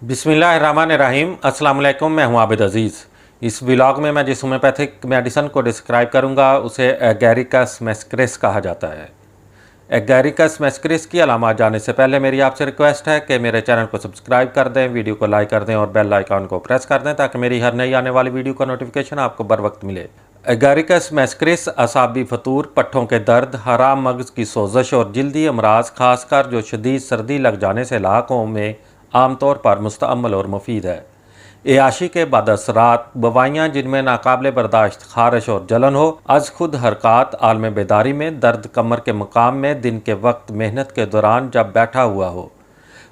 बिस्मिल्लाहिर्रहमानिर्रहीम। अस्सलाम वालेकुम। मैं हूं आबिद अज़ीज़। इस व्लॉग में मैं जिस होम्योपैथिक मेडिसन को डिस्क्राइब करूंगा उसे एगैरिकस मैस्करिस कहा जाता है। एगैरिकस मैस्करिस की अलामात जानने से पहले मेरी आपसे रिक्वेस्ट है कि मेरे चैनल को सब्सक्राइब कर दें, वीडियो को लाइक कर दें और बेल आइकॉन को प्रेस कर दें ताकि मेरी हर नई आने वाली वीडियो का नोटिफिकेशन आपको बर वक्त मिले। एगैरिकस मैस्करिस असाबी फतूर, पट्ठों के दर्द, हराम मगज़ की सोजश और जल्दी अमराज खासकर जो शदीद सर्दी लग जाने से इलाकों में आमतौर पर मुस्तअमल और मुफीद है। एयाशी के बदअसरात, बवाइयाँ जिनमें नाकाबिले बर्दाश्त खारिश और जलन हो, अज खुद हरकत, आलम बेदारी में दर्द कमर के मकाम में, दिन के वक्त मेहनत के दौरान जब बैठा हुआ हो,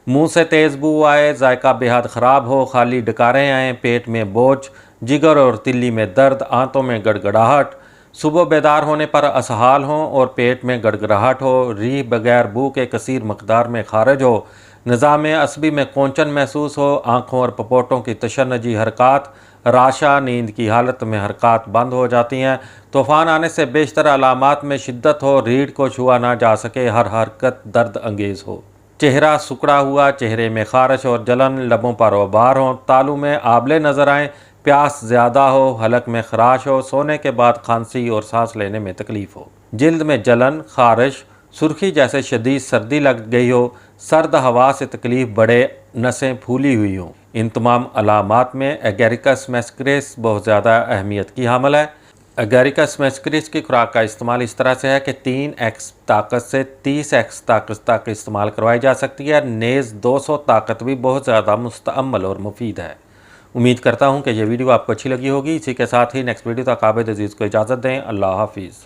मुंह से तेज़ बू आए, जायका बेहद ख़राब हो, खाली डकारें आएँ, पेट में बोझ, जिगर और तिल्ली में दर्द, आंतों में गड़गड़ाहट, सुबह बेदार होने पर असहाल हों और पेट में गड़गड़ाहट हो, रीह बगैर बू के कसीर मकदार में खारिज हो, निज़ाम असबी में कोंचन महसूस हो, आँखों और पपोटों की तशन्नुजी हरकत, राशा, नींद की हालत में हरकत बंद हो जाती हैं, तूफ़ान आने से बेशतर अलामात में शिद्दत हो, रीढ़ को छुआ ना जा सके, हर हरकत दर्द अंगेज़ हो, चेहरा सुकड़ा हुआ, चेहरे में खारिश और जलन, लबों पर उबार हो, तालू में आबले नज़र आएँ, प्यास ज़्यादा हो, हलक में खराश हो, सोने के बाद खांसी और सांस लेने में तकलीफ़ हो, जिल्द में जलन, खारिश, सुर्खी जैसे शदीद सर्दी लग गई हो, सर्द हवा से तकलीफ़ बढ़े, नसें फूली हुई हों। इन तमाम अलामात में एगैरिकस मैस्करिस बहुत ज़्यादा अहमियत की हामल है। एगैरिकस मैस्करिस की खुराक का इस्तेमाल इस तरह से है कि 3x ताकत से 30x ताकत तक इस्तेमाल करवाई जा सकती है। नेज़ 200 ताकत भी बहुत ज़्यादा मुस्तअमल और मुफीद है। उम्मीद करता हूँ कि यह वीडियो आपको अच्छी लगी होगी। इसी के साथ ही नेक्स्ट वीडियो तक आबिद अज़ीज़ को इजाज़त दें। अल्लाह हाफिज़।